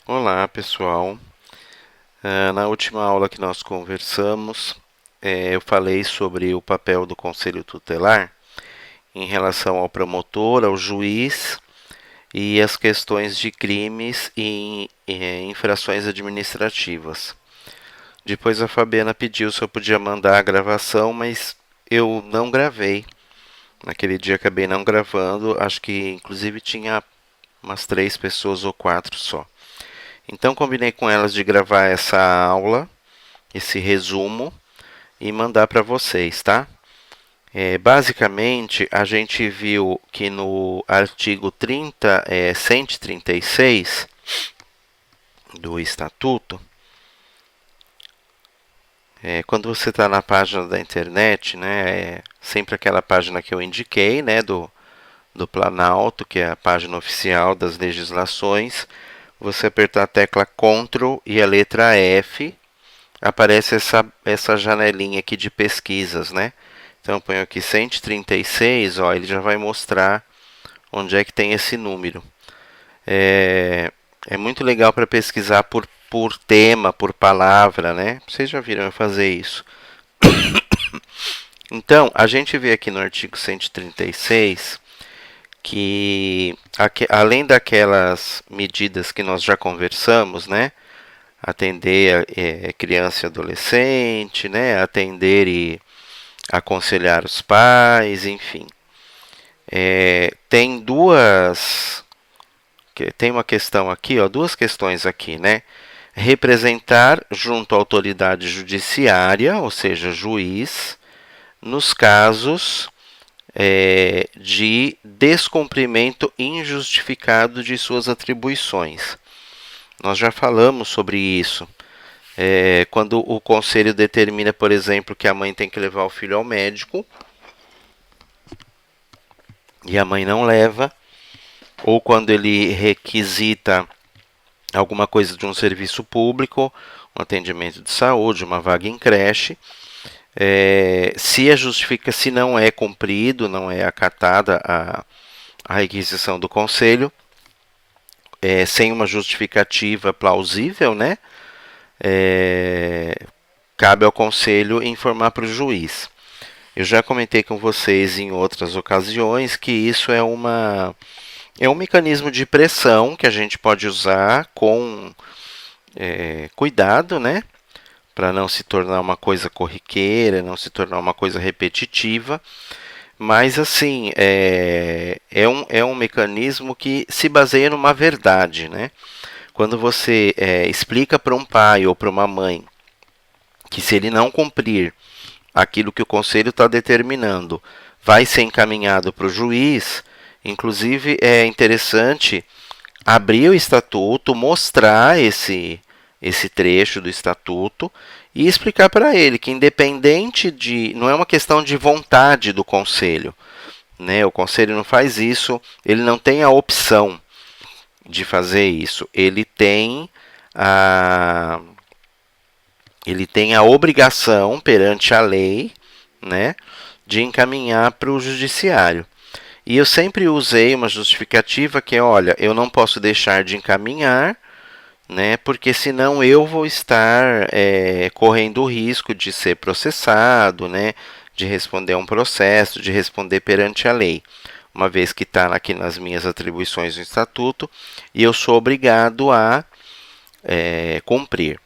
Olá, pessoal. Na última aula que nós conversamos, eu falei sobre o papel do Conselho Tutelar em relação ao promotor, ao juiz e as questões de crimes e infrações administrativas. Depois a Fabiana pediu se eu podia mandar a gravação, mas eu não gravei. Naquele dia acabei não gravando, acho que inclusive tinha umas 3 pessoas ou 4 só. Então combinei com elas de gravar essa aula, esse resumo, e mandar para vocês, tá? Basicamente, a gente viu que no artigo 136 do Estatuto, quando você está na página da internet, né, sempre aquela página que eu indiquei, né, do Planalto, que é a página oficial das legislações, você apertar a tecla Ctrl e a letra F, aparece essa janelinha aqui de pesquisas, né? Então eu ponho aqui 136, ó, ele já vai mostrar onde é que tem esse número. É muito legal para pesquisar por tema, por palavra, né? Vocês já viram eu fazer isso. Então, a gente vê aqui no artigo 136 que, além daquelas medidas que nós já conversamos, né? Atender criança e adolescente, né? Atender e aconselhar os pais, enfim. Tem tem uma questão aqui, ó, duas questões aqui, né? Representar junto à autoridade judiciária, ou seja, juiz, nos casos de descumprimento injustificado de suas atribuições. Nós já falamos sobre isso. Quando o conselho determina, por exemplo, que a mãe tem que levar o filho ao médico e a mãe não leva, ou quando ele requisita alguma coisa de um serviço público, um atendimento de saúde, uma vaga em creche, se não é cumprido, não é acatada a requisição do conselho, sem uma justificativa plausível, né? Cabe ao conselho informar para o juiz. Eu já comentei com vocês em outras ocasiões que isso é um mecanismo de pressão que a gente pode usar com cuidado, né? Para não se tornar uma coisa corriqueira, não se tornar uma coisa repetitiva. Mas, assim, é um mecanismo que se baseia numa verdade, né? Quando você explica para um pai ou para uma mãe que se ele não cumprir aquilo que o conselho está determinando, vai ser encaminhado para o juiz. Inclusive, é interessante abrir o estatuto, mostrar esse trecho do estatuto e explicar para ele que independente de, não é uma questão de vontade do conselho, né? O conselho não faz isso, ele não tem a opção de fazer isso, a ele tem a obrigação perante a lei, né, de encaminhar para o judiciário. E eu sempre usei uma justificativa que é, olha, eu não posso deixar de encaminhar, né, porque senão eu vou estar correndo o risco de ser processado, né, de responder a um processo, de responder perante a lei, uma vez que está aqui nas minhas atribuições do estatuto e eu sou obrigado a cumprir.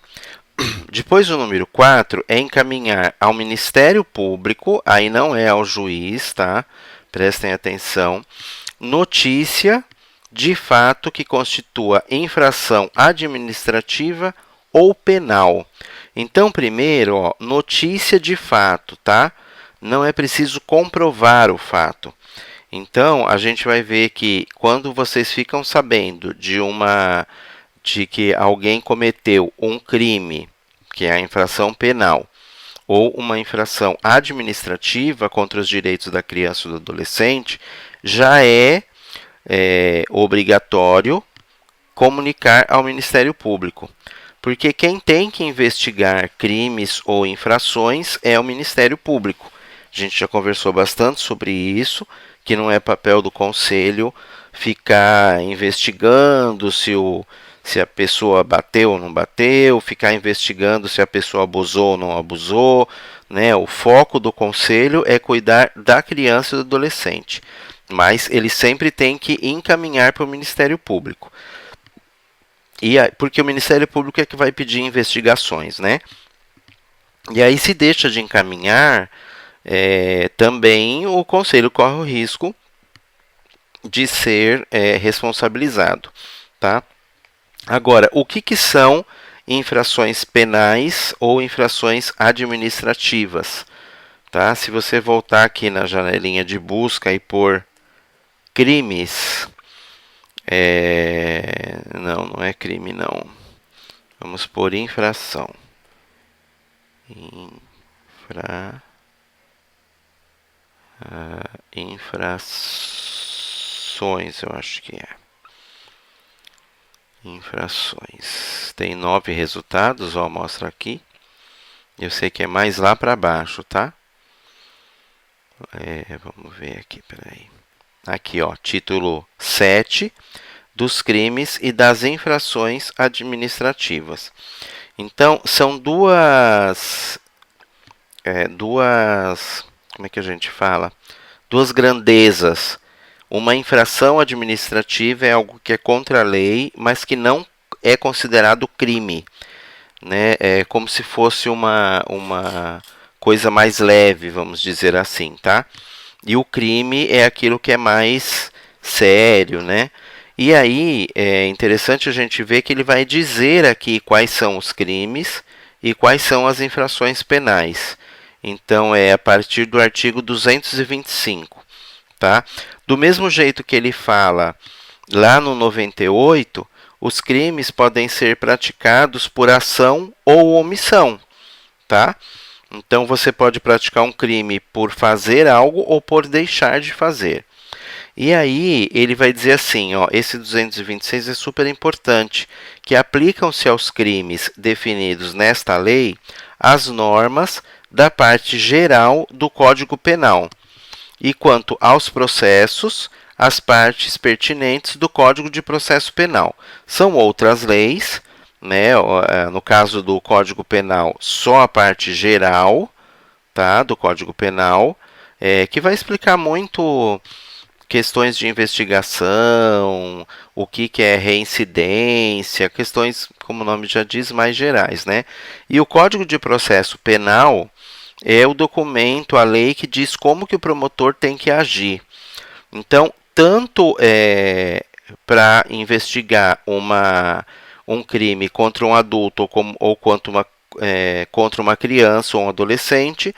Depois o número 4 é encaminhar ao Ministério Público, aí não é ao juiz, tá? Prestem atenção. Notícia de fato que constitua infração administrativa ou penal. Então, primeiro, ó, notícia de fato, tá? Não é preciso comprovar o fato. Então, a gente vai ver que quando vocês ficam sabendo de que alguém cometeu um crime, que é a infração penal, ou uma infração administrativa contra os direitos da criança ou do adolescente, já é obrigatório comunicar ao Ministério Público. Porque quem tem que investigar crimes ou infrações é o Ministério Público. A gente já conversou bastante sobre isso, que não é papel do Conselho ficar investigando se a pessoa bateu ou não bateu, ficar investigando se a pessoa abusou ou não abusou, né? O foco do conselho é cuidar da criança e do adolescente, mas ele sempre tem que encaminhar para o Ministério Público. Porque o Ministério Público é que vai pedir investigações, né? E aí, se deixa de encaminhar, também o conselho corre o risco de ser responsabilizado, tá? Agora, o que são infrações penais ou infrações administrativas? Tá? Se você voltar aqui na janelinha de busca e pôr crimes, não é crime não. Vamos pôr infração. Infrações, eu acho que é. Infrações. Tem 9 resultados, ó, mostra aqui. Eu sei que é mais lá para baixo, tá? Vamos ver aqui, peraí. Aqui, ó, título 7 dos crimes e das infrações administrativas. Então, são duas, como é que a gente fala? Duas grandezas. Uma infração administrativa é algo que é contra a lei, mas que não é considerado crime, né? É como se fosse uma coisa mais leve, vamos dizer assim, tá? E o crime é aquilo que é mais sério, né? E aí é interessante a gente ver que ele vai dizer aqui quais são os crimes e quais são as infrações penais. Então é a partir do artigo 225, tá? Do mesmo jeito que ele fala lá no 98, os crimes podem ser praticados por ação ou omissão, tá? Então você pode praticar um crime por fazer algo ou por deixar de fazer. E aí ele vai dizer assim, ó, esse 226 é super importante, que aplicam-se aos crimes definidos nesta lei as normas da parte geral do Código Penal. E quanto aos processos, as partes pertinentes do Código de Processo Penal. São outras leis, né? No caso do Código Penal, só a parte geral, tá, do Código Penal, que vai explicar muito questões de investigação, o que é reincidência, questões, como o nome já diz, mais gerais, né? E o Código de Processo Penal é o documento, a lei que diz como que o promotor tem que agir. Então, tanto para investigar um crime contra um adulto ou contra uma criança ou um adolescente,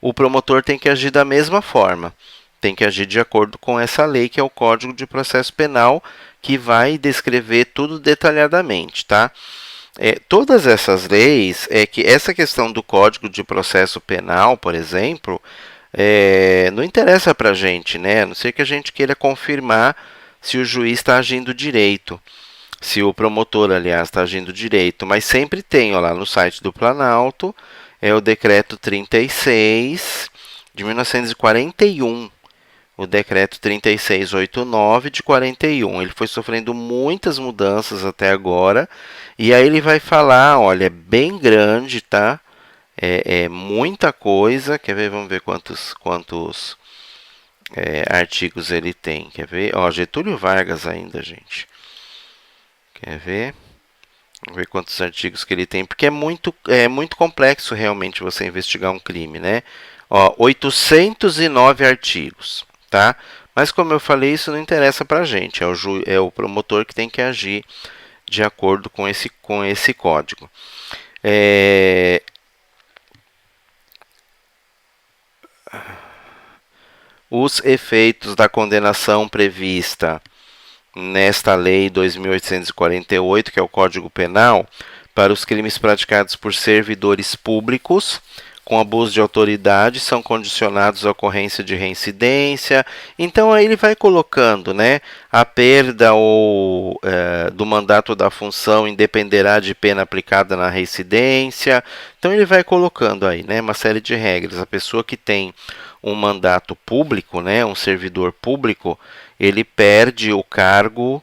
o promotor tem que agir da mesma forma. Tem que agir de acordo com essa lei, que é o Código de Processo Penal, que vai descrever tudo detalhadamente, tá? Todas essas leis, que essa questão do Código de Processo Penal, por exemplo, não interessa para a gente, né? A não ser que a gente queira confirmar se o juiz está agindo direito, se o promotor, aliás, está agindo direito. Mas sempre tem, ó, lá no site do Planalto, é o Decreto 36 de 1941. O decreto 3689 de 41. Ele foi sofrendo muitas mudanças até agora. E aí ele vai falar, olha, é bem grande, tá? É muita coisa. Quer ver? Vamos ver quantos artigos ele tem. Quer ver? Ó, Getúlio Vargas ainda, gente. Quer ver? Vamos ver quantos artigos que ele tem. Porque é muito complexo realmente você investigar um crime, né? Ó, 809 artigos. Tá? Mas como eu falei, isso não interessa para a gente, é o promotor que tem que agir de acordo com esse código. Os efeitos da condenação prevista nesta lei 2.848, que é o Código Penal, para os crimes praticados por servidores públicos com abuso de autoridade são condicionados à ocorrência de reincidência. Então aí ele vai colocando, né, a perda do mandato da função independerá de pena aplicada na reincidência. Então ele vai colocando aí, né, uma série de regras. A pessoa que tem um mandato público, né, um servidor público, ele perde o cargo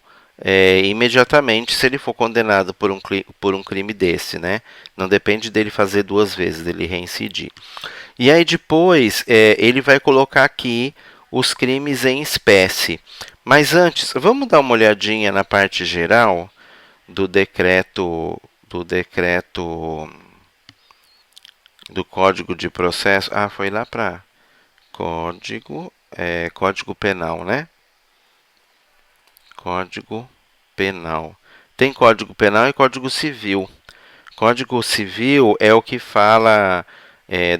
imediatamente se ele for condenado por um crime desse, né? Não depende dele fazer 2 vezes, dele reincidir. E aí depois ele vai colocar aqui os crimes em espécie. Mas antes, vamos dar uma olhadinha na parte geral do decreto do Código de Processo. Ah, foi lá para Código Penal, né? Código Penal. Tem Código Penal e Código Civil. Código Civil é o que fala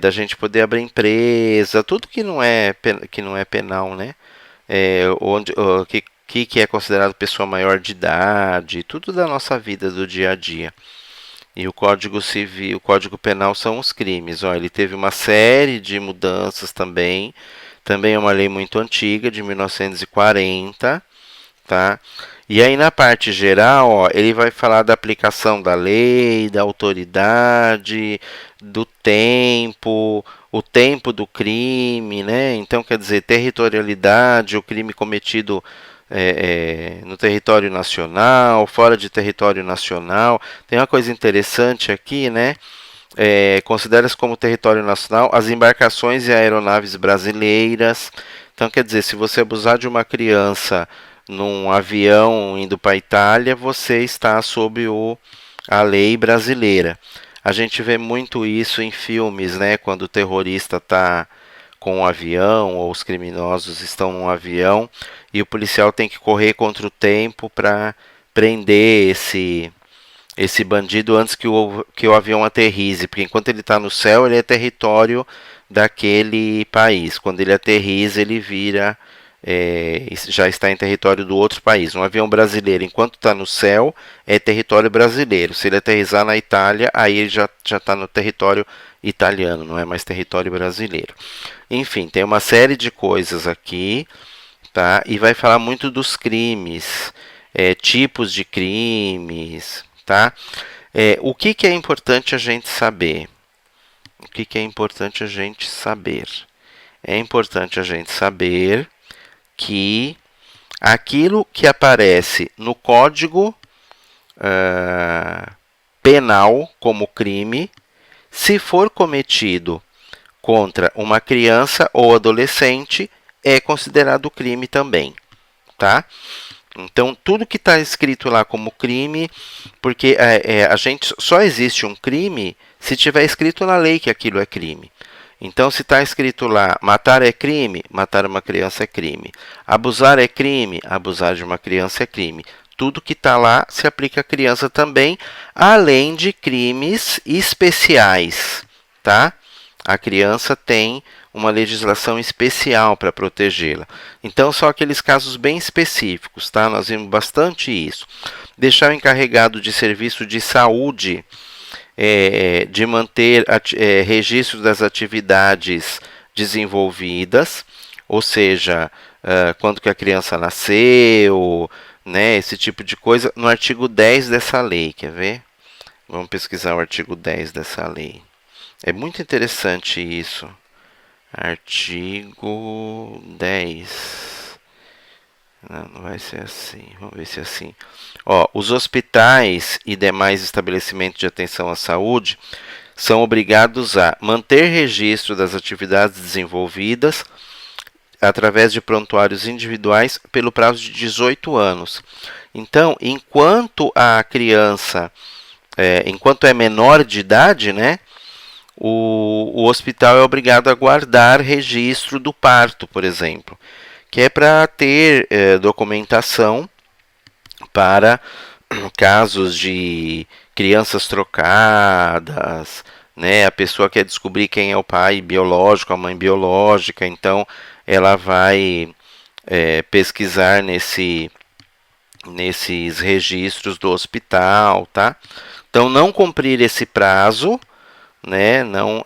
da gente poder abrir empresa, tudo que não é penal, né? O que é considerado pessoa maior de idade, tudo da nossa vida, do dia a dia. E o Código Civil, o Código Penal são os crimes. Ó, ele teve uma série de mudanças também. Também é uma lei muito antiga, de 1940, tá? E aí na parte geral, ó, ele vai falar da aplicação da lei, da autoridade, do tempo, o tempo do crime, né? Então quer dizer territorialidade, o crime cometido no território nacional, fora de território nacional. Tem uma coisa interessante aqui, né? Considera-se como território nacional as embarcações e aeronaves brasileiras. Então, quer dizer, se você abusar de uma criança num avião indo para a Itália, você está sob a lei brasileira. A gente vê muito isso em filmes, né? Quando o terrorista está com um avião ou os criminosos estão num avião e o policial tem que correr contra o tempo para prender esse bandido antes que o avião aterrize, porque enquanto ele está no céu, ele é território daquele país. Quando ele aterriza, ele já está em território do outro país. Um avião brasileiro, enquanto está no céu, é território brasileiro. Se ele aterrizar na Itália, aí ele já está no território italiano, não é mais território brasileiro. Enfim, tem uma série de coisas aqui, tá? E vai falar muito dos crimes, tipos de crimes, tá? O que é importante a gente saber? O que é importante a gente saber? É importante a gente saber que aquilo que aparece no Código Penal como crime, se for cometido contra uma criança ou adolescente, é considerado crime também, tá? Então, tudo que está escrito lá como crime, porque a gente só existe um crime se tiver escrito na lei que aquilo é crime. Então, se está escrito lá, matar é crime, matar uma criança é crime. Abusar é crime, abusar de uma criança é crime. Tudo que está lá se aplica à criança também, além de crimes especiais, tá? A criança tem uma legislação especial para protegê-la. Então, só aqueles casos bem específicos, tá? Nós vimos bastante isso. Deixar o encarregado de serviço de saúde de manter registro das atividades desenvolvidas, ou seja, quando que a criança nasceu, né, esse tipo de coisa, no artigo 10 dessa lei, quer ver? Vamos pesquisar o artigo 10 dessa lei. É muito interessante isso. Artigo 10. Não vai ser assim. Vamos ver se é assim. Os hospitais e demais estabelecimentos de atenção à saúde são obrigados a manter registro das atividades desenvolvidas através de prontuários individuais pelo prazo de 18 anos. Então, enquanto a criança, enquanto é menor de idade, né, o hospital é obrigado a guardar registro do parto, por exemplo, que é para ter documentação para casos de crianças trocadas, né? A pessoa quer descobrir quem é o pai biológico, a mãe biológica, então ela vai pesquisar nesses registros do hospital, tá? Então, não cumprir esse prazo, né? Não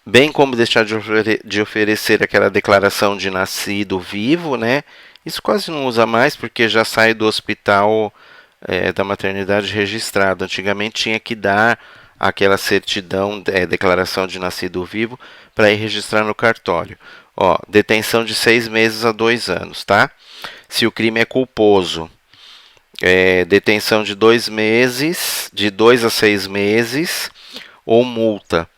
bem como deixar de oferecer aquela declaração de nascido vivo, né? Isso quase não usa mais porque já sai do hospital da maternidade registrado. Antigamente tinha que dar aquela certidão, declaração de nascido vivo, para ir registrar no cartório. Ó, detenção de 6 meses a 2 anos, tá? Se o crime é culposo, detenção de 2 meses, de 2 a 6 meses, ou multa.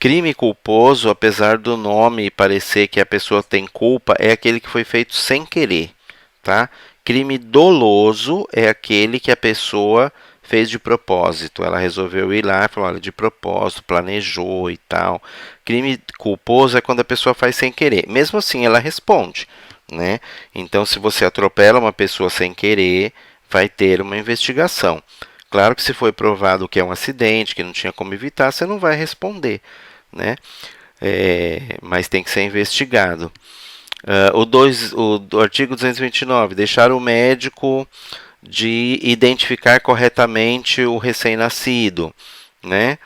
Crime culposo, apesar do nome parecer que a pessoa tem culpa, é aquele que foi feito sem querer, tá? Crime doloso é aquele que a pessoa fez de propósito. Ela resolveu ir lá e falou, olha, de propósito, planejou e tal. Crime culposo é quando a pessoa faz sem querer. Mesmo assim, ela responde, né? Então, se você atropela uma pessoa sem querer, vai ter uma investigação. Claro que se foi provado que é um acidente, que não tinha como evitar, você não vai responder, né? Mas tem que ser investigado. O artigo 229, deixar o médico de identificar corretamente o recém-nascido, né?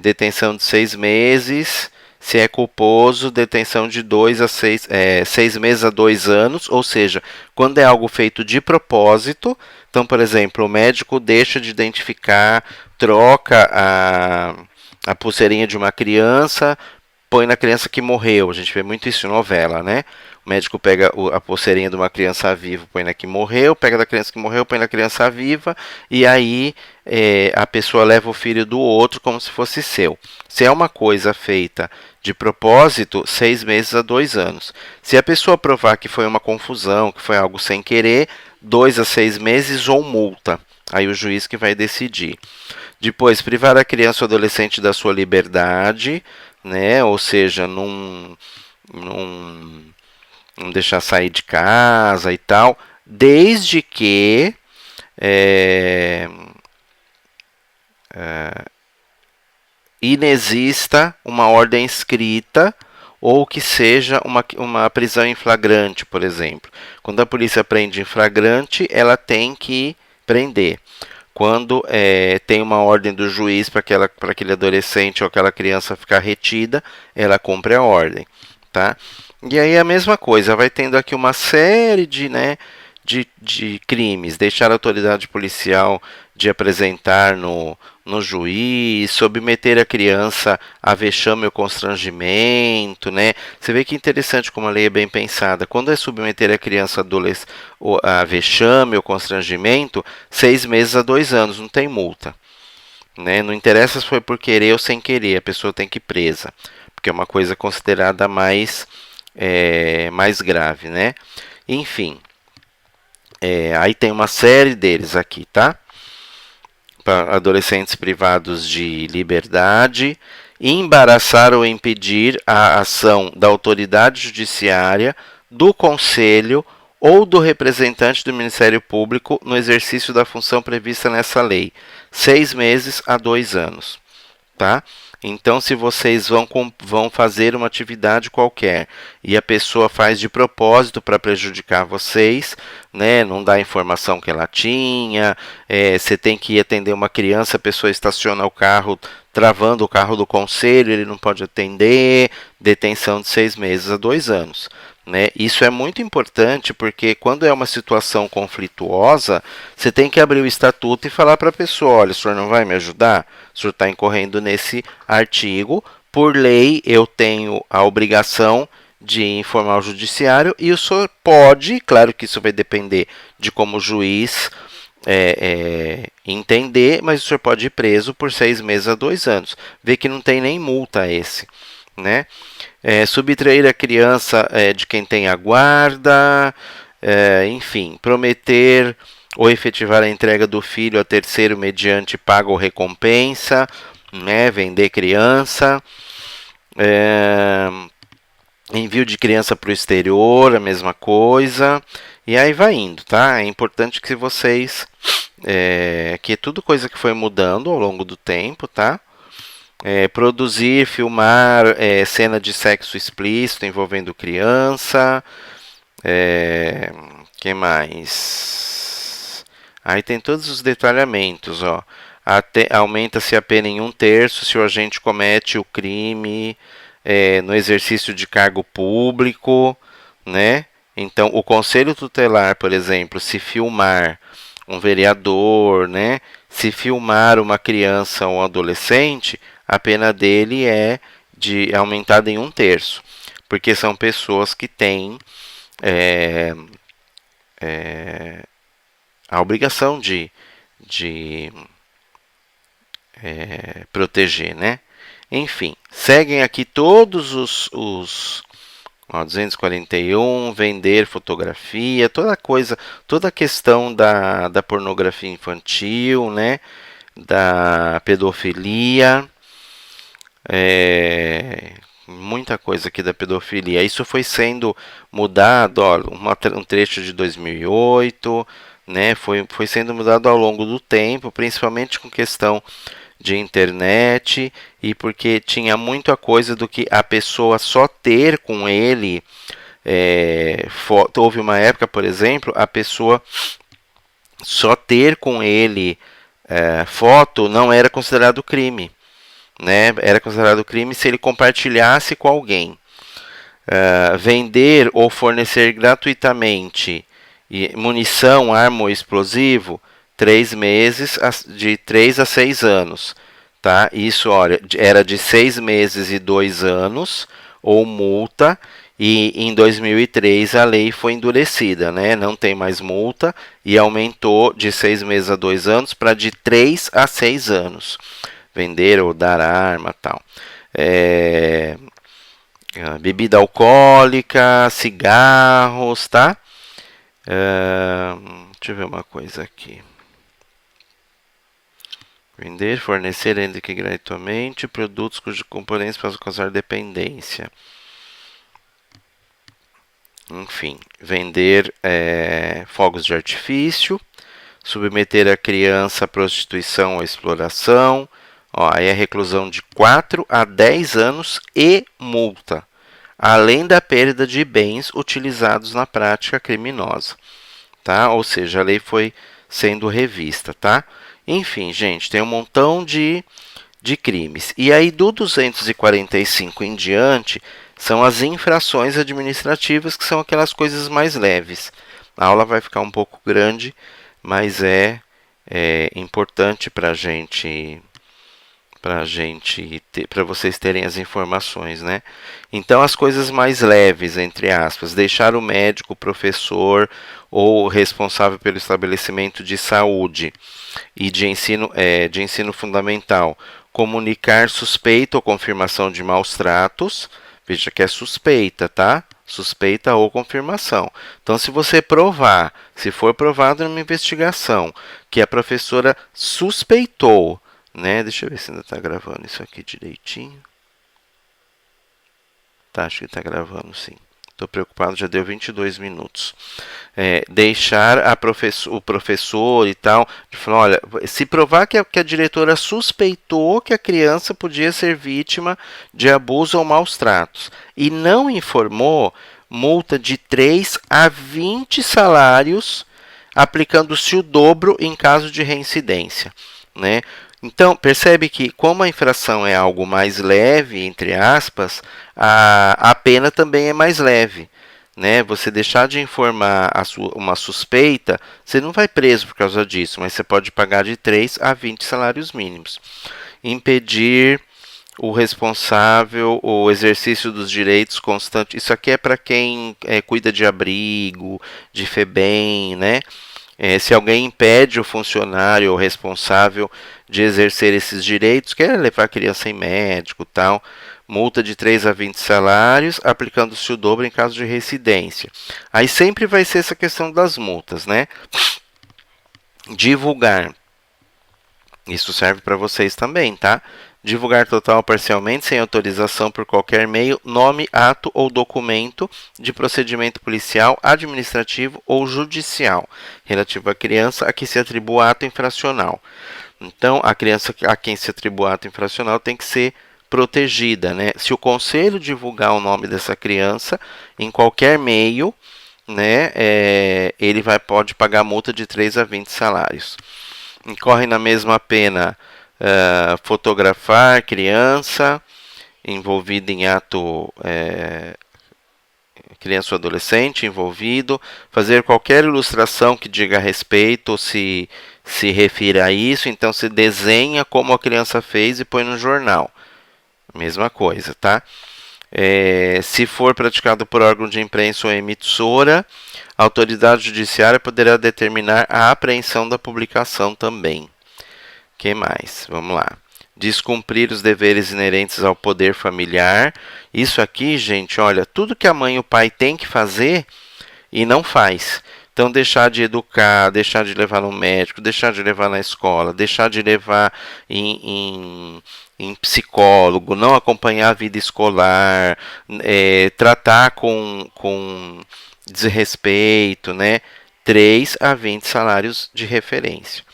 Detenção de 6 meses, se é culposo, detenção de 6 meses a 2 anos, ou seja, quando é algo feito de propósito. Então, por exemplo, o médico deixa de identificar, troca a pulseirinha de uma criança, põe na criança que morreu. A gente vê muito isso em novela, né? O médico pega a pulseirinha de uma criança viva, põe na que morreu, pega da criança que morreu, põe na criança viva, e aí a pessoa leva o filho do outro como se fosse seu. Se é uma coisa feita de propósito, 6 meses a 2 anos. Se a pessoa provar que foi uma confusão, que foi algo sem querer, 2 a 6 meses ou multa. Aí o juiz que vai decidir. Depois, privar a criança ou adolescente da sua liberdade, né? Ou seja, não deixar sair de casa e tal, desde que inexista uma ordem escrita ou que seja uma prisão em flagrante, por exemplo. Quando a polícia prende em flagrante, ela tem que prender. Quando tem uma ordem do juiz para aquele adolescente ou aquela criança ficar retida, ela cumpre a ordem, tá? E aí a mesma coisa, vai tendo aqui uma série de crimes. Deixar a autoridade policial de apresentar no juiz, submeter a criança a vexame ou constrangimento, né? Você vê que interessante como a lei é bem pensada. Quando é submeter a criança a vexame ou constrangimento, 6 meses a 2 anos, não tem multa. Né? Não interessa se foi por querer ou sem querer, a pessoa tem que ir presa, porque é uma coisa considerada mais grave, né? Enfim, aí tem uma série deles aqui, tá? Para adolescentes privados de liberdade, embaraçar ou impedir a ação da autoridade judiciária, do conselho ou do representante do Ministério Público no exercício da função prevista nessa lei, 6 meses a 2 anos, tá? Então, se vocês vão fazer uma atividade qualquer e a pessoa faz de propósito para prejudicar vocês, né, não dá a informação que ela tinha, você tem que ir atender uma criança, a pessoa estaciona o carro, travando o carro do conselho, ele não pode atender, detenção de 6 meses a 2 anos. Né? Isso é muito importante porque quando é uma situação conflituosa, você tem que abrir o estatuto e falar para a pessoa, olha, o senhor não vai me ajudar? O senhor está incorrendo nesse artigo, por lei eu tenho a obrigação de informar o judiciário e o senhor pode, claro que isso vai depender de como o juiz entender, mas o senhor pode ir preso por 6 meses a 2 anos. Vê que não tem nem multa esse, né? Subtrair a criança de quem tem a guarda, enfim, prometer ou efetivar a entrega do filho a terceiro mediante pago ou recompensa, né? Vender criança, envio de criança para o exterior, a mesma coisa, e aí vai indo, tá? É importante que vocês, que é tudo coisa que foi mudando ao longo do tempo, tá? Produzir, filmar cena de sexo explícito envolvendo criança. Que mais? Aí tem todos os detalhamentos, ó. Aumenta-se a pena em 1/3 se o agente comete o crime no exercício de cargo público, né? Então, o conselho tutelar, por exemplo, se filmar um vereador, né? Se filmar uma criança ou um adolescente, a pena dele é aumentada em 1/3. porque são pessoas que têm a obrigação de proteger, né? Enfim, seguem aqui todos os 241, vender fotografia, toda coisa, toda a questão da pornografia infantil, né? Da pedofilia, muita coisa aqui da pedofilia. Isso foi sendo mudado, ó, um trecho de 2008, né? Foi sendo mudado ao longo do tempo, principalmente com questão de internet e porque tinha muita coisa do que a pessoa só ter com ele. Houve uma época, por exemplo, a pessoa só ter com ele foto não era considerado crime, né? Era considerado crime se ele compartilhasse com alguém. Vender ou fornecer gratuitamente munição, arma ou explosivo, 3 meses, de 3 a 6 anos. Tá? Isso, olha, era de 6 meses e 2 anos, ou multa, e em 2003 a lei foi endurecida, né? Não tem mais multa, e aumentou de 6 meses a 2 anos para de 3 a 6 anos. Vender ou dar arma, tal. Bebida alcoólica, cigarros, tá? Deixa eu ver uma coisa aqui. Vender, fornecer, ainda que gratuitamente, produtos cujos componentes possam causar dependência. Enfim, vender fogos de artifício, submeter a criança à prostituição ou exploração. Ó, aí é reclusão de 4 a 10 anos e multa, além da perda de bens utilizados na prática criminosa. Tá? Ou seja, a lei foi sendo revista, tá? Enfim, gente, tem um montão de crimes. E aí, do 245 em diante, são as infrações administrativas, que são aquelas coisas mais leves. A aula vai ficar um pouco grande, mas é importante para para vocês terem as informações, né? Então, as coisas mais leves, entre aspas, deixar o médico, o professor ou responsável pelo estabelecimento de saúde e de ensino fundamental comunicar suspeita ou confirmação de maus tratos. Veja que é suspeita, tá? Suspeita ou confirmação. Então, se você provar, se for provado numa investigação que a professora suspeitou, né? Deixa eu ver se ainda está gravando isso aqui direitinho. Tá, acho que está gravando sim. Estou preocupado, já deu 22 minutos. Deixar o professor e tal, de falar, olha, se provar que a diretora suspeitou que a criança podia ser vítima de abuso ou maus tratos e não informou, multa de 3 a 20 salários, aplicando-se o dobro em caso de reincidência, né? Então, percebe que como a infração é algo mais leve, entre aspas, a pena também é mais leve. Né? Você deixar de informar uma suspeita, você não vai preso por causa disso, mas você pode pagar de 3 a 20 salários mínimos. Impedir o responsável o exercício dos direitos constantes. Isso aqui é para quem cuida de abrigo, de FEBEM, né? Se alguém impede o funcionário ou responsável de exercer esses direitos, quer levar a criança em médico, tal, multa de 3 a 20 salários, aplicando-se o dobro em caso de reincidência. Aí sempre vai ser essa questão das multas, né? Divulgar. Isso serve para vocês também, tá? Divulgar total ou parcialmente, sem autorização por qualquer meio, nome, ato ou documento de procedimento policial, administrativo ou judicial, relativo à criança a que se atribua ato infracional. Então, a criança a quem se atribua ato infracional tem que ser protegida, né? Se o conselho divulgar o nome dessa criança em qualquer meio, né, ele pode pagar multa de 3 a 20 salários. Incorre na mesma pena fotografar criança envolvida em ato, criança ou adolescente envolvido, fazer qualquer ilustração que diga a respeito ou se refira a isso, então se desenha como a criança fez e põe no jornal. Mesma coisa, tá? Se for praticado por órgão de imprensa ou emissora, a autoridade judiciária poderá determinar a apreensão da publicação também. Que mais? Vamos lá. Descumprir os deveres inerentes ao poder familiar. Isso aqui, gente, olha, tudo que a mãe e o pai têm que fazer e não faz. Então, deixar de educar, deixar de levar no médico, deixar de levar na escola, deixar de levar em psicólogo, não acompanhar a vida escolar, tratar com desrespeito, né? 3 a 20 salários de referência.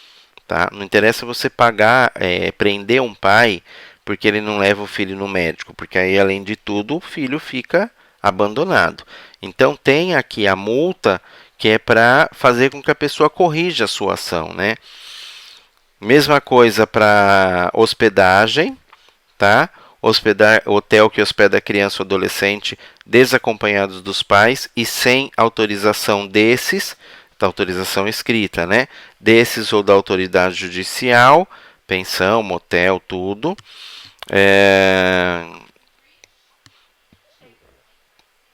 Tá? Não interessa você pagar, prender um pai porque ele não leva o filho no médico, porque aí, além de tudo, o filho fica abandonado. Então, tem aqui a multa que é para fazer com que a pessoa corrija a sua ação, né? Mesma coisa para hospedagem, tá? Hotel que hospeda criança ou adolescente desacompanhados dos pais e sem autorização desses, da autorização escrita, né? Desses ou da autoridade judicial, pensão, motel, tudo.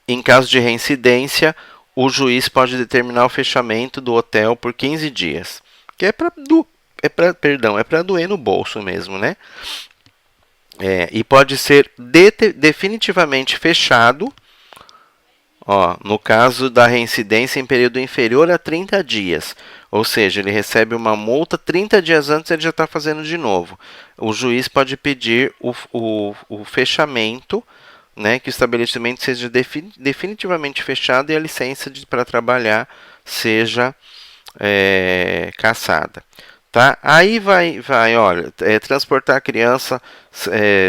Em caso de reincidência, o juiz pode determinar o fechamento do hotel por 15 dias, que é para doer no bolso mesmo, né? E pode ser definitivamente fechado, no caso da reincidência em período inferior a 30 dias. Ou seja, ele recebe uma multa, 30 dias antes ele já está fazendo de novo. O juiz pode pedir o fechamento, né, que o estabelecimento seja definitivamente fechado e a licença para trabalhar seja cassada. Tá? Aí olha, transportar a criança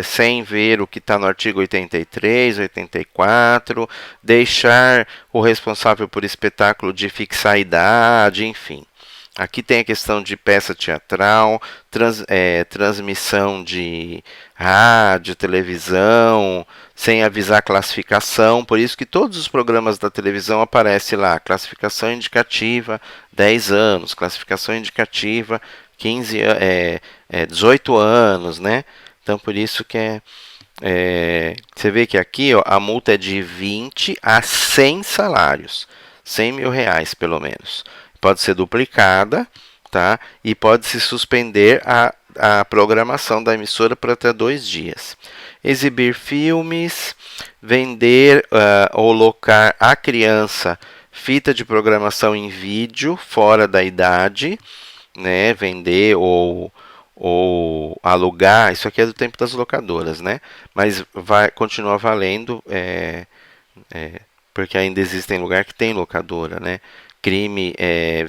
sem ver o que está no artigo 83, 84, deixar o responsável por espetáculo de fixar a idade, enfim. Aqui tem a questão de peça teatral, transmissão de rádio, televisão, sem avisar classificação. Por isso que todos os programas da televisão aparecem lá. Classificação indicativa, 10 anos. Classificação indicativa, 18 anos, né? Então, por isso que você vê que aqui a multa é de 20 a 100 salários. 100 mil reais, pelo menos. Pode ser duplicada, tá? E pode se suspender a programação da emissora por até 2 dias. Exibir filmes, vender ou locar à criança fita de programação em vídeo fora da idade, né? Vender ou alugar, isso aqui é do tempo das locadoras, né? Mas continua valendo, porque ainda existem lugares que tem locadora, né? Crime,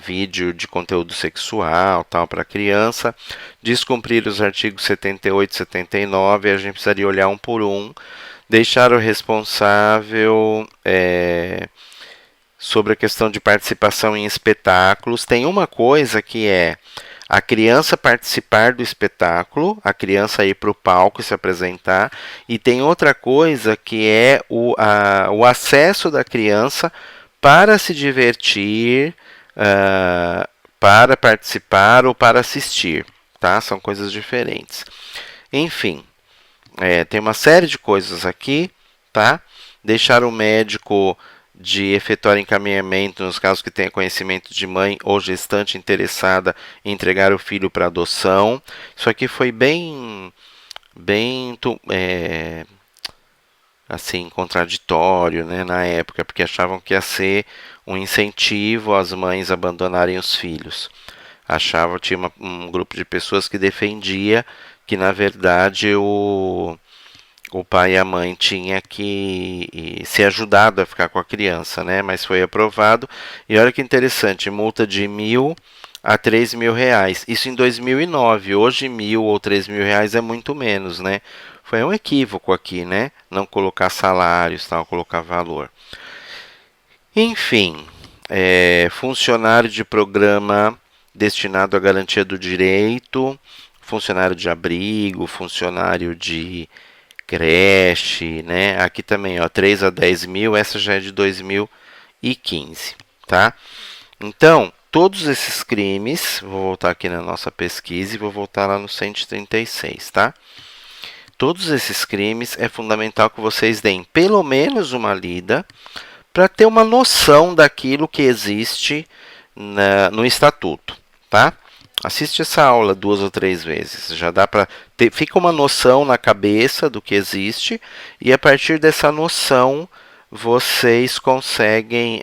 vídeo de conteúdo sexual, tal, para criança. Descumprir os artigos 78 e 79, a gente precisaria olhar um por um. Deixar o responsável sobre a questão de participação em espetáculos. Tem uma coisa que é a criança participar do espetáculo, a criança ir para o palco e se apresentar, e tem outra coisa que é o acesso da criança para se divertir, para participar ou para assistir, tá? São coisas diferentes. Enfim, tem uma série de coisas aqui, tá? Deixar o médico de efetuar encaminhamento nos casos que tenha conhecimento de mãe ou gestante interessada em entregar o filho para adoção. Isso aqui foi bem assim, contraditório, né, na época, porque achavam que ia ser um incentivo às mães abandonarem os filhos. Tinha um grupo de pessoas que defendia que, na verdade, o pai e a mãe tinha que ser ajudado a ficar com a criança, né? Mas foi aprovado. E olha que interessante, multa de 1.000 a 3.000 reais. Isso em 2009. Hoje 1.000 ou 3.000 reais é muito menos, né? Foi um equívoco aqui, né? Não colocar salários, tal, colocar valor. Enfim, funcionário de programa destinado à garantia do direito, funcionário de abrigo, funcionário de creche, né? Aqui também, 3 a 10 mil, essa já é de 2015, tá? Então, todos esses crimes, vou voltar aqui na nossa pesquisa e vou voltar lá no 136, tá? todos esses crimes, é fundamental que vocês deem pelo menos uma lida para ter uma noção daquilo que existe no Estatuto, tá? Assiste essa aula 2 ou 3 vezes, já dá para ter, fica uma noção na cabeça do que existe, e a partir dessa noção vocês conseguem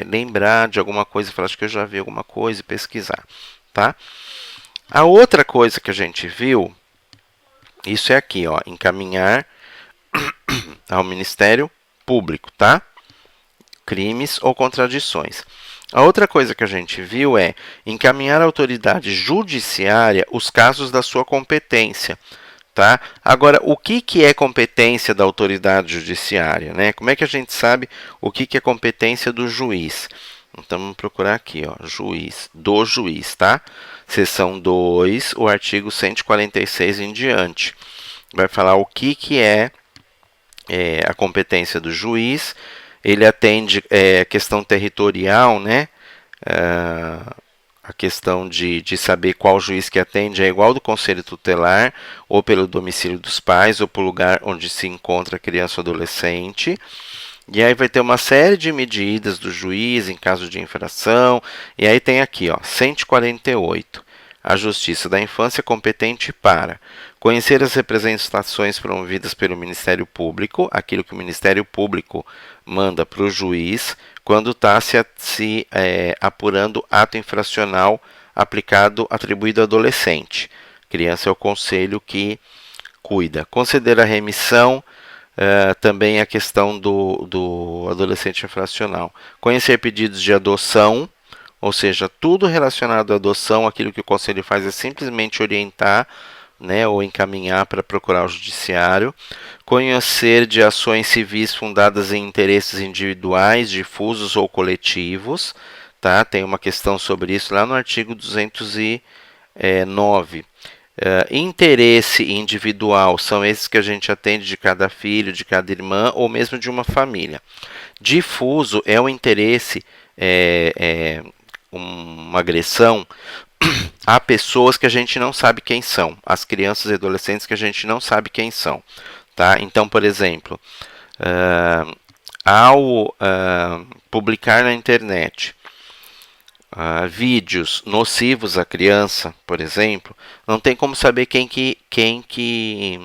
lembrar de alguma coisa, falar, acho que eu já vi alguma coisa, e pesquisar, tá? A outra coisa que a gente viu, isso é aqui, ó, encaminhar ao Ministério Público, tá? Crimes ou contradições. A outra coisa que a gente viu é encaminhar à autoridade judiciária os casos da sua competência, tá? Agora, o que é competência da autoridade judiciária, né? Como é que a gente sabe o que é competência do juiz? Então, vamos procurar aqui, ó, do juiz, tá? Seção 2, o artigo 146 em diante. Vai falar o que é a competência do juiz. Ele atende a questão territorial, né? A questão de saber qual juiz que atende é igual do conselho tutelar, ou pelo domicílio dos pais, ou pelo lugar onde se encontra a criança ou adolescente. E aí vai ter uma série de medidas do juiz em caso de infração. E aí tem aqui, ó, 148. A Justiça da Infância é competente para conhecer as representações promovidas pelo Ministério Público, aquilo que o Ministério Público manda para o juiz, quando está se apurando ato infracional atribuído ao adolescente. Criança é o conselho que cuida. Conceder a remissão, também a questão do adolescente infracional. Conhecer pedidos de adoção, ou seja, tudo relacionado à adoção, aquilo que o conselho faz é simplesmente orientar, né, ou encaminhar para procurar o judiciário. Conhecer de ações civis fundadas em interesses individuais, difusos ou coletivos, tá? Tem uma questão sobre isso lá no artigo 209. Interesse individual são esses que a gente atende de cada filho, de cada irmã ou mesmo de uma família. Difuso é o interesse, uma agressão a pessoas que a gente não sabe quem são, as crianças e adolescentes que a gente não sabe quem são, tá? Então, por exemplo, ao publicar na internet vídeos nocivos à criança, por exemplo, não tem como saber quem que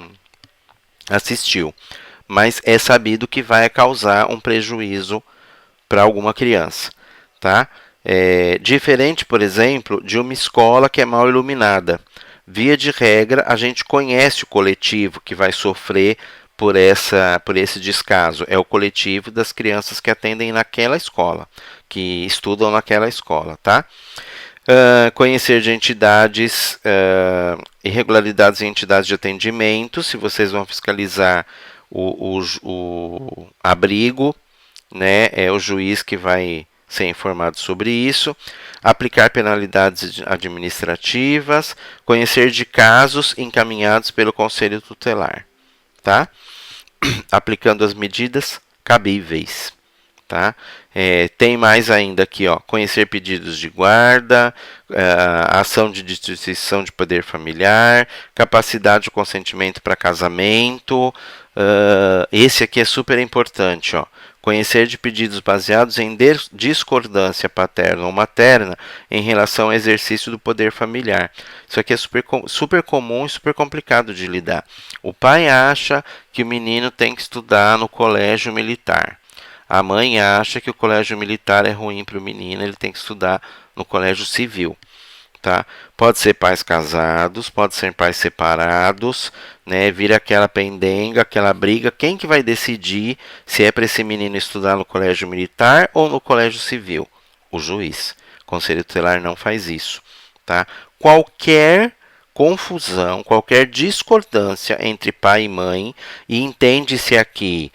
assistiu, mas é sabido que vai causar um prejuízo para alguma criança, tá? Diferente, por exemplo, de uma escola que é mal iluminada. Via de regra, a gente conhece o coletivo que vai sofrer por esse descaso. É o coletivo das crianças que atendem naquela escola, que estudam naquela escola, tá? Conhecer de entidades, irregularidades em entidades de atendimento, se vocês vão fiscalizar o abrigo, né? É o juiz que vai ser informado sobre isso. Aplicar penalidades administrativas, conhecer de casos encaminhados pelo Conselho Tutelar, tá? Aplicando as medidas cabíveis, tá? Tem mais ainda aqui, ó, conhecer pedidos de guarda, ação de distribuição de poder familiar, capacidade de consentimento para casamento. Esse aqui é super importante, ó. Conhecer de pedidos baseados em discordância paterna ou materna em relação ao exercício do poder familiar. Isso aqui é super comum e super complicado de lidar. O pai acha que o menino tem que estudar no colégio militar. A mãe acha que o colégio militar é ruim para o menino, ele tem que estudar no colégio civil. Tá? Pode ser pais casados, pode ser pais separados, né? Vira aquela pendenga, aquela briga. Quem que vai decidir se é para esse menino estudar no colégio militar ou no colégio civil? O juiz. O Conselho Tutelar não faz isso, tá? Qualquer confusão, qualquer discordância entre pai e mãe, e entende-se aqui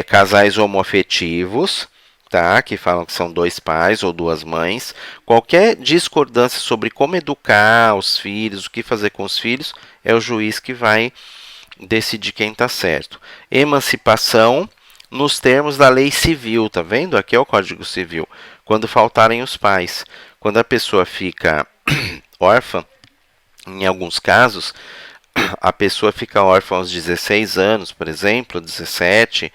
casais homoafetivos, tá? Que falam que são dois pais ou duas mães. Qualquer discordância sobre como educar os filhos, o que fazer com os filhos, é o juiz que vai decidir quem está certo. Emancipação nos termos da lei civil, tá vendo? Aqui é o Código Civil. Quando faltarem os pais, quando a pessoa fica órfã, em alguns casos, a pessoa fica órfã aos 16 anos, por exemplo, 17,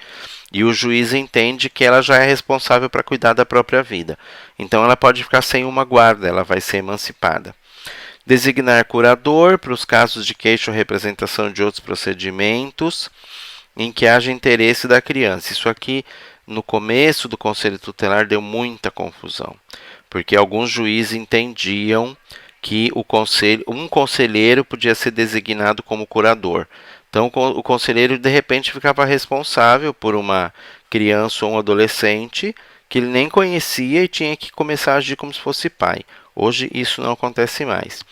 e o juiz entende que ela já é responsável para cuidar da própria vida. Então ela pode ficar sem uma guarda, ela vai ser emancipada. Designar curador para os casos de queixa ou representação de outros procedimentos em que haja interesse da criança. Isso aqui, no começo do Conselho Tutelar, deu muita confusão, porque alguns juízes entendiam que um conselheiro podia ser designado como curador. Então, o conselheiro, de repente, ficava responsável por uma criança ou um adolescente que ele nem conhecia e tinha que começar a agir como se fosse pai. Hoje, isso não acontece mais.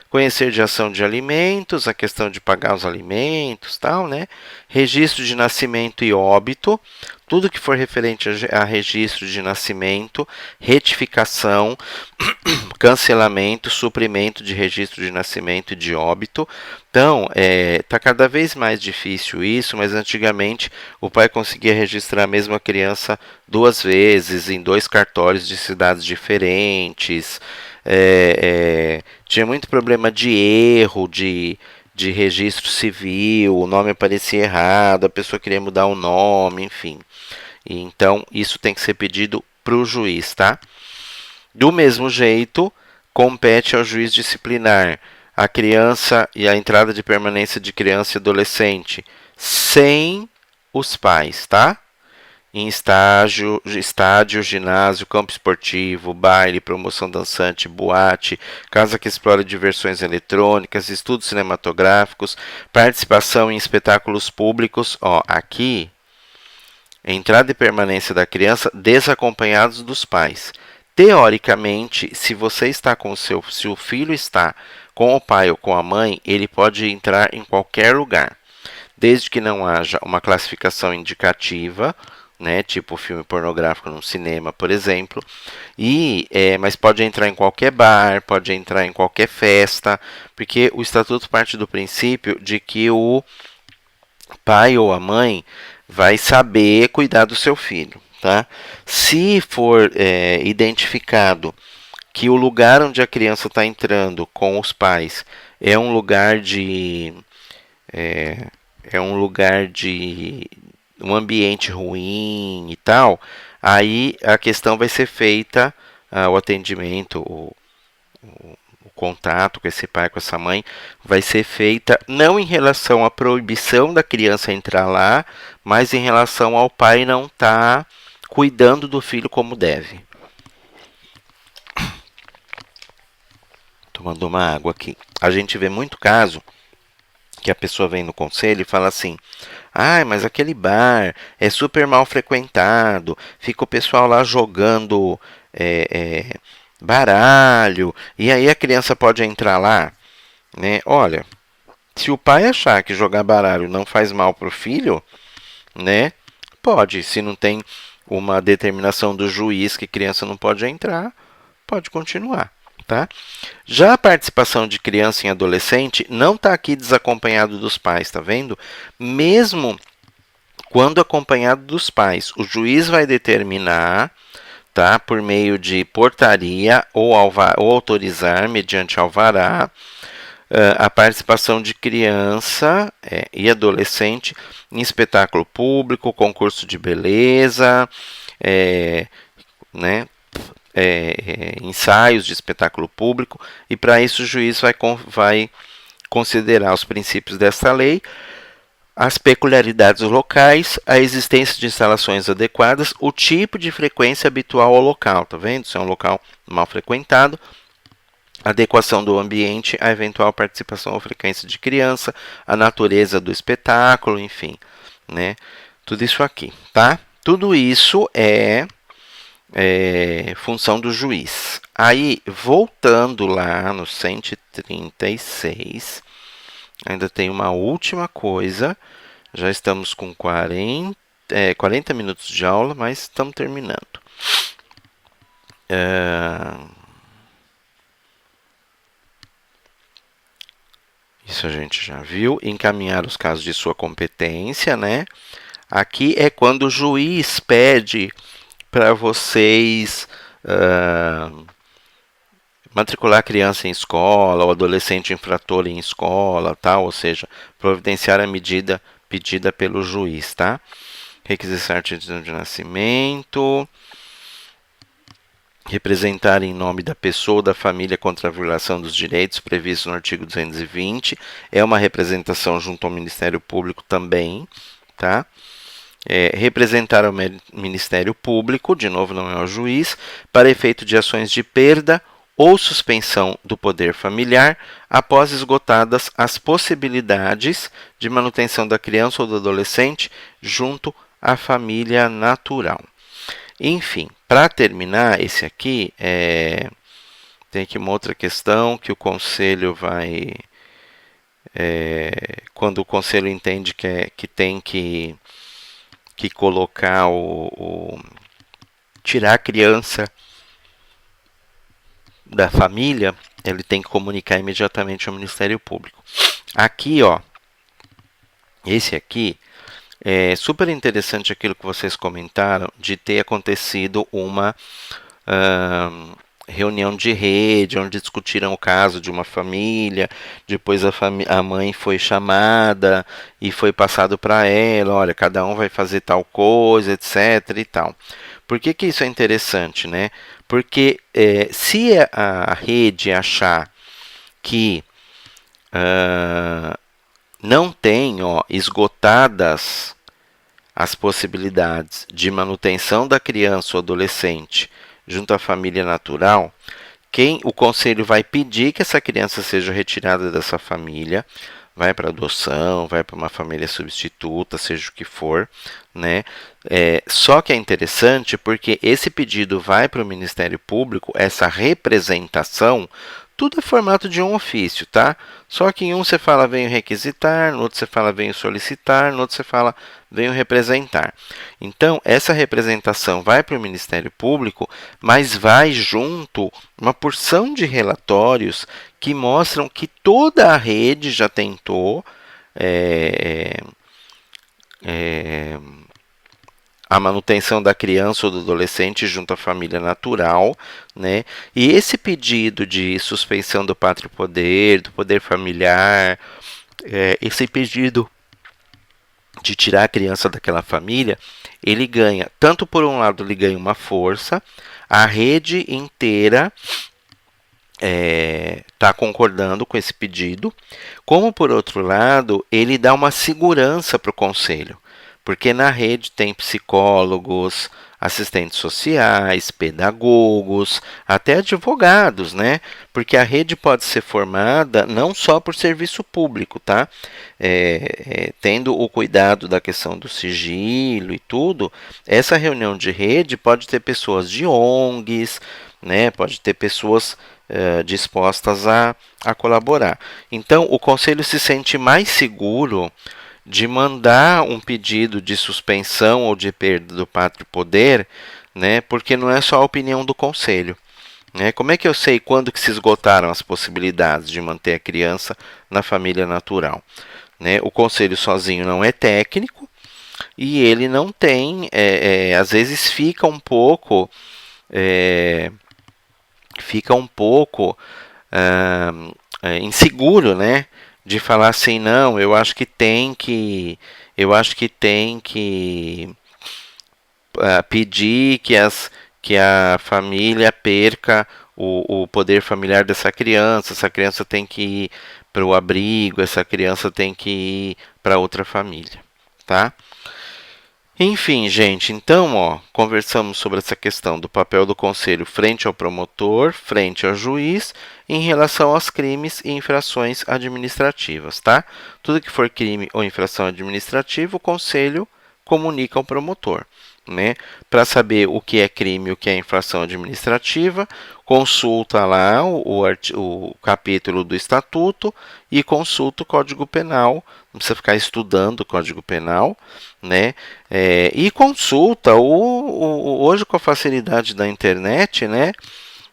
Conhecer de ação de alimentos, a questão de pagar os alimentos, tal, né? Registro de nascimento e óbito, tudo que for referente a registro de nascimento, retificação, cancelamento, suprimento de registro de nascimento e de óbito. Então, está cada vez mais difícil isso, mas antigamente o pai conseguia registrar a mesma criança 2 vezes, em 2 cartórios de cidades diferentes. Tinha muito problema de erro, de registro civil, o nome aparecia errado, a pessoa queria mudar o nome, enfim. Então, isso tem que ser pedido para o juiz, tá? Do mesmo jeito, compete ao juiz disciplinar a criança e a entrada de permanência de criança e adolescente sem os pais, tá? Em estádio, ginásio, campo esportivo, baile, promoção dançante, boate, casa que explora diversões eletrônicas, estudos cinematográficos, participação em espetáculos públicos. Ó, aqui, entrada e permanência da criança desacompanhados dos pais. Teoricamente, se você está com se o filho está com o pai ou com a mãe, ele pode entrar em qualquer lugar, desde que não haja uma classificação indicativa, né, tipo filme pornográfico num cinema, por exemplo, mas pode entrar em qualquer bar, pode entrar em qualquer festa, porque o estatuto parte do princípio de que o pai ou a mãe vai saber cuidar do seu filho, tá? Se for identificado que o lugar onde a criança está entrando com os pais é um lugar de um ambiente ruim e tal, aí a questão vai ser feita, o atendimento, o contato com esse pai, com essa mãe, vai ser feita não em relação à proibição da criança entrar lá, mas em relação ao pai não estar cuidando do filho como deve. Tomando uma água aqui. A gente vê muito caso que a pessoa vem no conselho e fala assim: mas aquele bar é super mal frequentado, fica o pessoal lá jogando baralho, e aí a criança pode entrar lá, né? Olha, se o pai achar que jogar baralho não faz mal para o filho, né? Pode, se não tem uma determinação do juiz que criança não pode entrar, pode continuar. Tá? Já a participação de criança e adolescente não está aqui desacompanhado dos pais, tá vendo? Mesmo quando acompanhado dos pais, o juiz vai determinar, tá, por meio de portaria ou autorizar, mediante alvará, a participação de criança e adolescente em espetáculo público, concurso de beleza, né? Ensaios de espetáculo público, e para isso o juiz vai considerar os princípios desta lei, as peculiaridades locais, a existência de instalações adequadas, o tipo de frequência habitual ao local, tá vendo? Se é um local mal frequentado, adequação do ambiente, a eventual participação ou frequência de criança, a natureza do espetáculo, enfim, né? Tudo isso aqui, tá? Tudo isso é função do juiz. Aí, voltando lá no 136, ainda tem uma última coisa. Já estamos com 40 minutos de aula, mas estamos terminando. Isso a gente já viu. Encaminhar os casos de sua competência, né? Aqui é quando o juiz pede para vocês matricular a criança em escola, ou adolescente infrator em escola, tá? Ou seja, providenciar a medida pedida pelo juiz, tá? Requisitar certidão de nascimento, representar em nome da pessoa ou da família contra a violação dos direitos previstos no artigo 220, é uma representação junto ao Ministério Público também, tá? Representar ao Ministério Público, de novo não é o juiz, para efeito de ações de perda ou suspensão do poder familiar após esgotadas as possibilidades de manutenção da criança ou do adolescente junto à família natural. Enfim, para terminar, esse aqui tem aqui uma outra questão que o Conselho vai... quando o Conselho entende que tem que colocar tirar a criança da família, ele tem que comunicar imediatamente ao Ministério Público. Aqui, ó, esse aqui é super interessante aquilo que vocês comentaram de ter acontecido uma reunião de rede, onde discutiram o caso de uma família, depois a mãe foi chamada e foi passado para ela, olha, cada um vai fazer tal coisa, etc. e tal. Por que isso é interessante, né? Porque se a rede achar que não tem esgotadas as possibilidades de manutenção da criança ou adolescente junto à família natural, o Conselho vai pedir que essa criança seja retirada dessa família, vai para adoção, vai para uma família substituta, seja o que for, né? Só que é interessante porque esse pedido vai para o Ministério Público, essa representação, tudo é formato de um ofício, tá? Só que em um você fala venho requisitar, no outro você fala venho solicitar, no outro você fala venho representar. Então, essa representação vai para o Ministério Público, mas vai junto uma porção de relatórios que mostram que toda a rede já tentou a manutenção da criança ou do adolescente junto à família natural, né? E esse pedido de suspensão do pátrio poder, do poder familiar, esse pedido de tirar a criança daquela família, ele ganha, tanto por um lado ele ganha uma força, a rede inteira está concordando com esse pedido, como por outro lado ele dá uma segurança para o Conselho, porque na rede tem psicólogos, assistentes sociais, pedagogos, até advogados, né? Porque a rede pode ser formada não só por serviço público, tá? Tendo o cuidado da questão do sigilo e tudo, essa reunião de rede pode ter pessoas de ONGs, né? Pode ter pessoas dispostas a colaborar. Então, o Conselho se sente mais seguro de mandar um pedido de suspensão ou de perda do pátrio poder, né, porque não é só a opinião do Conselho. Né? Como é que eu sei quando que se esgotaram as possibilidades de manter a criança na família natural? Né? O Conselho sozinho não é técnico e ele não tem, às vezes fica um pouco inseguro, né? De falar assim, não, eu acho que tem que pedir que a família perca o poder familiar dessa criança, essa criança tem que ir para o abrigo, essa criança tem que ir para outra família, tá? Enfim, gente, então, conversamos sobre essa questão do papel do Conselho frente ao promotor, frente ao juiz, em relação aos crimes e infrações administrativas, tá? Tudo que for crime ou infração administrativa, o Conselho comunica ao promotor, né? Para saber o que é crime e o que é infração administrativa, consulta lá o capítulo do Estatuto e consulta o Código Penal. Não precisa ficar estudando o Código Penal, né? E consulta hoje com a facilidade da internet, né?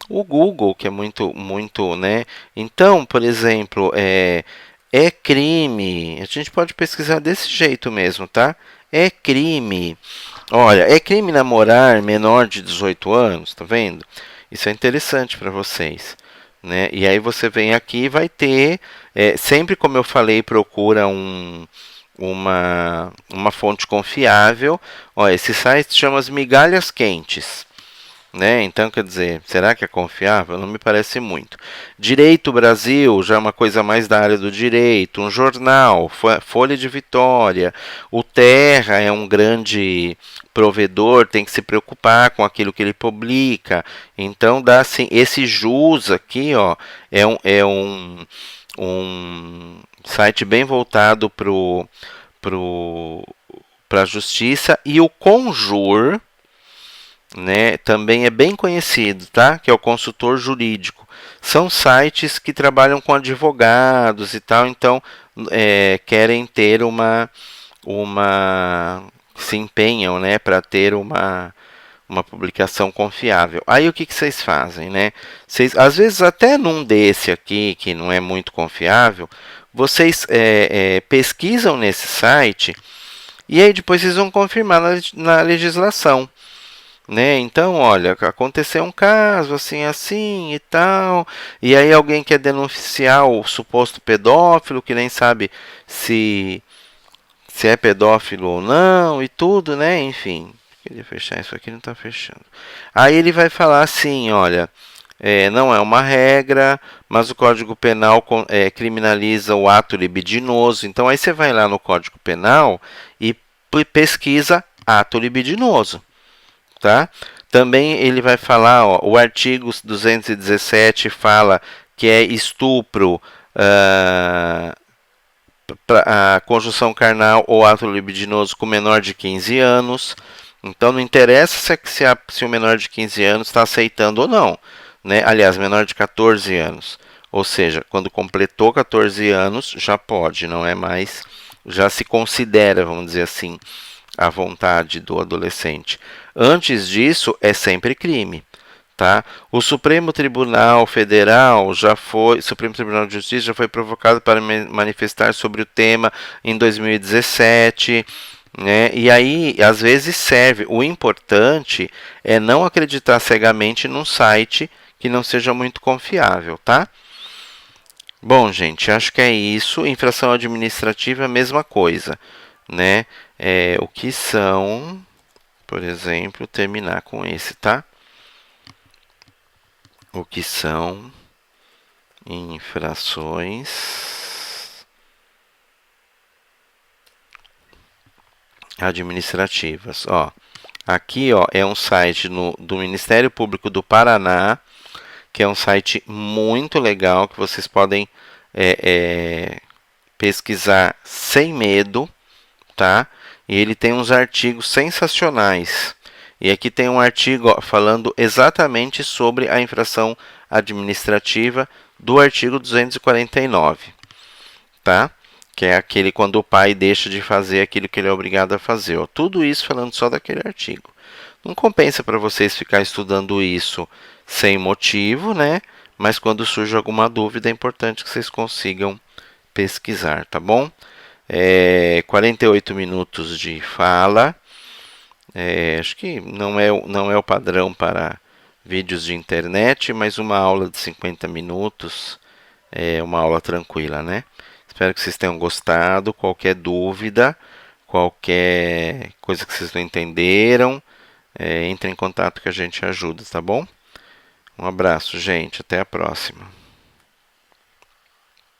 O Google, que é muito, né? Então, por exemplo, é crime. A gente pode pesquisar desse jeito mesmo, tá? É crime. Olha, é crime namorar menor de 18 anos, tá vendo? Isso é interessante para vocês. né? E aí você vem aqui e vai ter, sempre como eu falei, procura uma fonte confiável. Ó, esse site chama as Migalhas Quentes, né? Então, quer dizer, será que é confiável? Não me parece muito. Direito Brasil, já é uma coisa mais da área do direito. Um jornal, Folha de Vitória. O Terra é um grande provedor, tem que se preocupar com aquilo que ele publica. Então, dá assim, esse JUS aqui, ó, um site bem voltado para a justiça. E o Conjur, né, também é bem conhecido, tá? Que é o consultor jurídico. São sites que trabalham com advogados e tal, então querem ter uma se empenham, né, para ter uma publicação confiável. Aí o que, que vocês fazem, né? Vocês, às vezes até num desse aqui que não é muito confiável, vocês pesquisam nesse site e aí depois vocês vão confirmar na legislação, né? Então, olha, aconteceu um caso assim, assim e tal, e aí alguém quer denunciar o suposto pedófilo, que nem sabe se é pedófilo ou não e tudo, né? Enfim, queria fechar isso aqui, não está fechando. Aí ele vai falar assim, olha, não é uma regra, mas o Código Penal criminaliza o ato libidinoso. Então aí você vai lá no Código Penal e pesquisa ato libidinoso, tá? Também ele vai falar, ó, o artigo 217 fala que é estupro, a conjunção carnal ou ato libidinoso com menor de 15 anos. Então não interessa se o menor de 15 anos está aceitando ou não, né? Aliás, menor de 14 anos. Ou seja, quando completou 14 anos, já pode, não é mais, já se considera, vamos dizer assim, a vontade do adolescente. Antes disso, é sempre crime. Tá? O Supremo Tribunal Federal Supremo Tribunal de Justiça já foi provocado para manifestar sobre o tema em 2017, né? E aí, às vezes serve. O importante é não acreditar cegamente num site que não seja muito confiável, tá? Bom, gente, acho que é isso. Infração administrativa, a mesma coisa, né? O que são, por exemplo, terminar com esse, tá? O que são infrações administrativas. Ó, aqui ó, é um site do Ministério Público do Paraná, que é um site muito legal, que vocês podem pesquisar sem medo, tá? E ele tem uns artigos sensacionais. E aqui tem um artigo falando exatamente sobre a infração administrativa do artigo 249, tá? Que é aquele quando o pai deixa de fazer aquilo que ele é obrigado a fazer. Ó. Tudo isso falando só daquele artigo. Não compensa para vocês ficar estudando isso sem motivo, né? Mas quando surge alguma dúvida, é importante que vocês consigam pesquisar, tá bom? 48 minutos de fala. Acho que não é o padrão para vídeos de internet, mas uma aula de 50 minutos é uma aula tranquila, né? Espero que vocês tenham gostado. Qualquer dúvida, qualquer coisa que vocês não entenderam, entre em contato que a gente ajuda, tá bom? Um abraço, gente. Até a próxima.